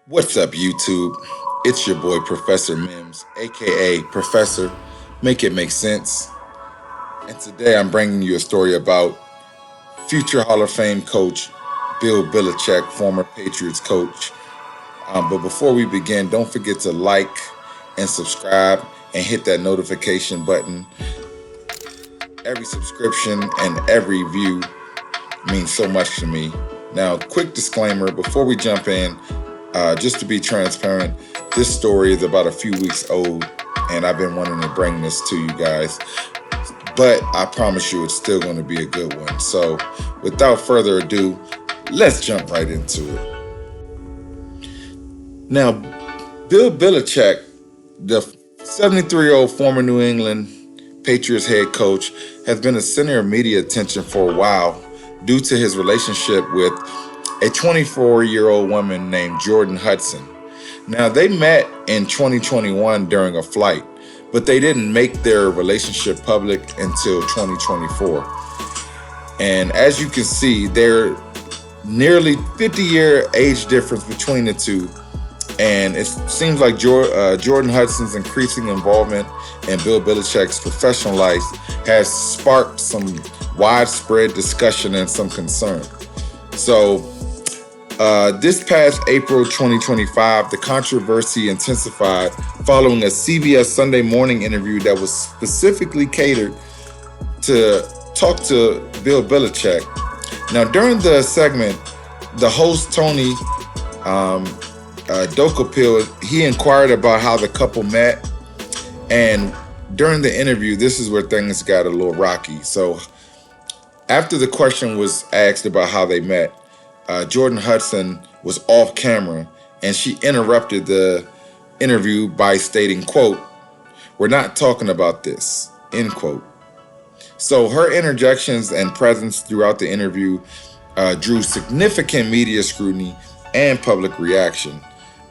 What's up, YouTube? It's your boy, Professor MIMS, aka Professor Make It Make Sense. And today I'm bringing you a story about future Hall of Fame coach Bill Belichick, former Patriots coach. But before we begin, don't forget to like and subscribe and hit that notification button. Every subscription and every view means so much to me. Now, quick disclaimer before we jump in. Just to be transparent, this story is about a few weeks old, and I've been wanting to bring this to you guys. But I promise you it's still going to be a good one. So without further ado, let's jump right into it. Now, Bill Belichick, the 73-year-old former New England Patriots head coach, has been a center of media attention for a while due to his relationship with a 24-year-old woman named Jordon Hudson. Now, they met in 2021 during a flight, but they didn't make their relationship public until 2024. And as you can see, there's nearly 50-year age difference between the two. And it seems like Jordon Hudson's increasing involvement in Bill Belichick's professional life has sparked some widespread discussion and some concern. So, this past April 2025, the controversy intensified following a CBS Sunday Morning interview that was specifically catered to talk to Bill Belichick. Now, during the segment, the host, Tony Dokoupil, he inquired about how the couple met. And during the interview, this is where things got a little rocky. So after the question was asked about how they met, Jordon Hudson was off camera, and she interrupted the interview by stating, quote, "We're not talking about this," end quote. So her interjections and presence throughout the interview drew significant media scrutiny and public reaction.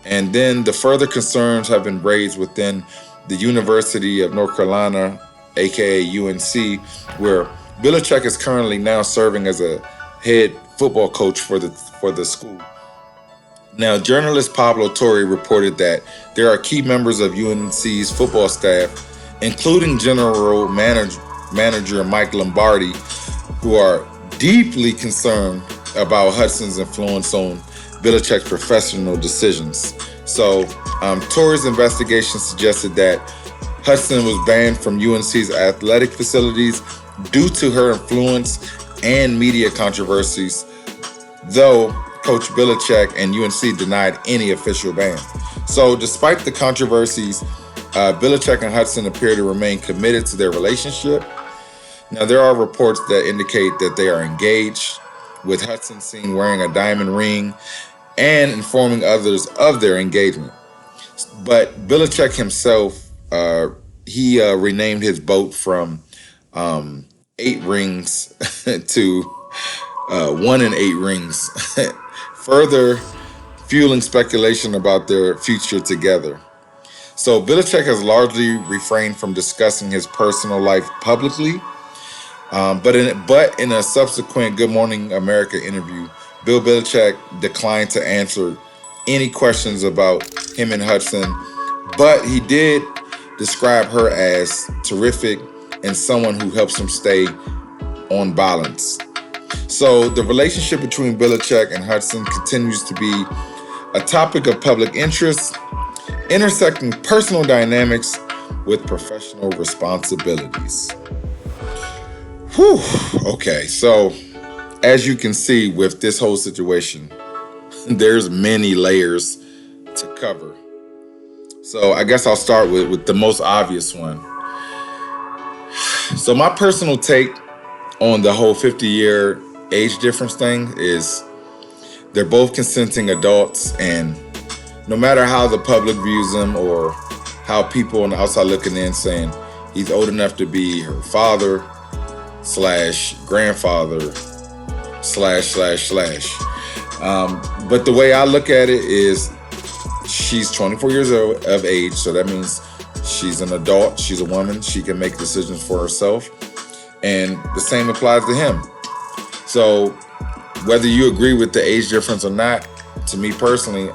And then the further concerns have been raised within the University of North Carolina, aka UNC, where Belichick is currently now serving as a head football coach for the school. Now, journalist Pablo Torre reported that there are key members of UNC's football staff, including general manager Mike Lombardi, who are deeply concerned about Hudson's influence on Belichick's professional decisions. So, Torre's investigation suggested that Hudson was banned from UNC's athletic facilities due to her influence and media controversies, though Coach Belichick and UNC denied any official ban. So despite the controversies, Belichick and Hudson appear to remain committed to their relationship. Now, there are reports that indicate that they are engaged, with Hudson seen wearing a diamond ring and informing others of their engagement. But Belichick himself, he renamed his boat from 8 rings to 1 and 8 rings, further fueling speculation about their future together. So Belichick has largely refrained from discussing his personal life publicly, but in a subsequent Good Morning America interview, Bill Belichick declined to answer any questions about him and Hudson, but he did describe her as terrific and someone who helps him stay on balance. So the relationship between Belichick and Hudson continues to be a topic of public interest, intersecting personal dynamics with professional responsibilities. Whew. Okay, so as you can see with this whole situation, there's many layers to cover. So I guess I'll start with the most obvious one. So my personal take on the whole 50-year age difference thing is they're both consenting adults, and no matter how the public views them or how people on the outside looking in saying he's old enough to be her father / grandfather / but the way I look at it is she's 24 years of age, so that means she's an adult, she's a woman, she can make decisions for herself, and the same applies to him. So whether you agree with the age difference or not, to me personally,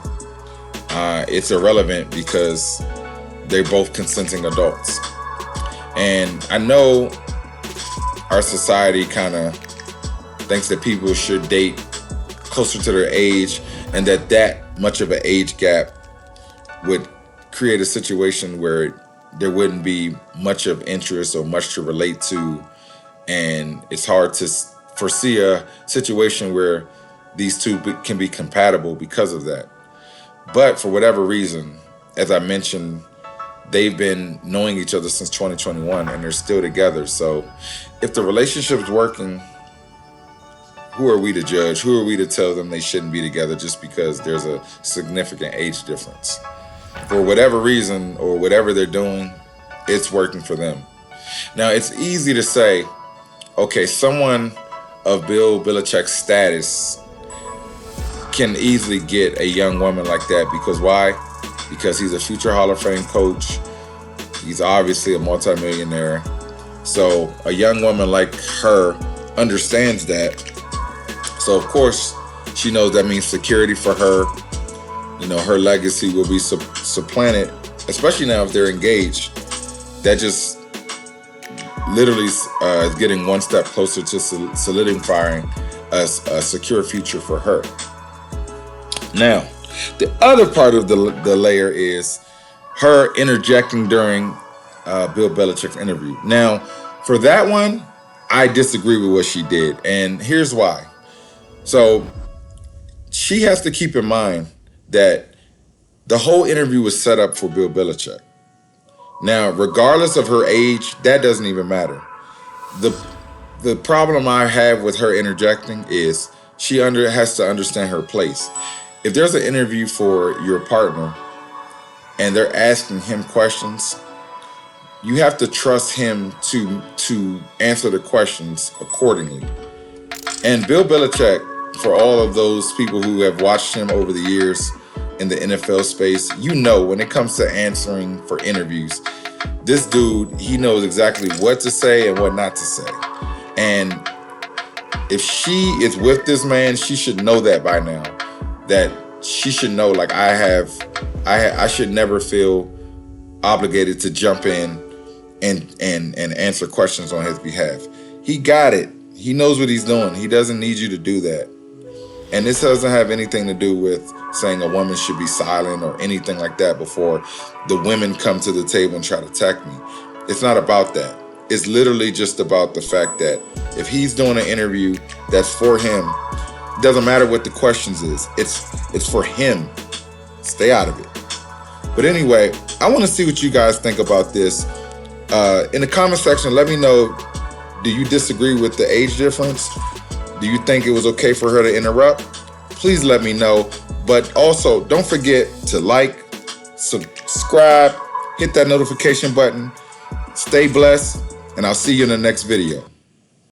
it's irrelevant because they're both consenting adults. And I know our society kind of thinks that people should date closer to their age, and that much of an age gap would create a situation where there wouldn't be much of interest or much to relate to, and it's hard to foresee a situation where these two can be compatible because of that. But for whatever reason, as I mentioned, they've been knowing each other since 2021 and they're still together. So if the relationship's working, who are we to judge? Who are we to tell them they shouldn't be together just because there's a significant age difference? For whatever reason or whatever they're doing, it's working for them. Now, it's easy to say, okay, someone of Bill Belichick's status can easily get a young woman like that because why? Because he's a future Hall of Fame coach. He's obviously a multimillionaire. So a young woman like her understands that. So of course, she knows that means security for her. You know, her legacy will be supplanted, especially now if they're engaged. That just literally is getting one step closer to solidifying a secure future for her. Now, the other part of the layer is her interjecting during Bill Belichick's interview. Now, for that one, I disagree with what she did, and here's why. So she has to keep in mind that the whole interview was set up for Bill Belichick. Now, regardless of her age, that doesn't even matter. The problem I have with her interjecting is she has to understand her place. If there's an interview for your partner and they're asking him questions, you have to trust him to answer the questions accordingly. And Bill Belichick, for all of those people who have watched him over the years in the NFL space, you know when it comes to answering for interviews, this dude, he knows exactly what to say and what not to say. And if she is with this man, she should know that by now. That she should know, like I should never feel obligated to jump in and answer questions on his behalf. He got it. He knows what he's doing. He doesn't need you to do that. And this doesn't have anything to do with saying a woman should be silent or anything like that before the women come to the table and try to attack me. It's not about that. It's literally just about the fact that if he's doing an interview that's for him, it doesn't matter what the questions is. It's for him. Stay out of it. But anyway, I want to see what you guys think about this. In the comment section, let me know, do you disagree with the age difference? Do you think it was okay for her to interrupt? Please let me know. But also, don't forget to like, subscribe, hit that notification button. Stay blessed, and I'll see you in the next video.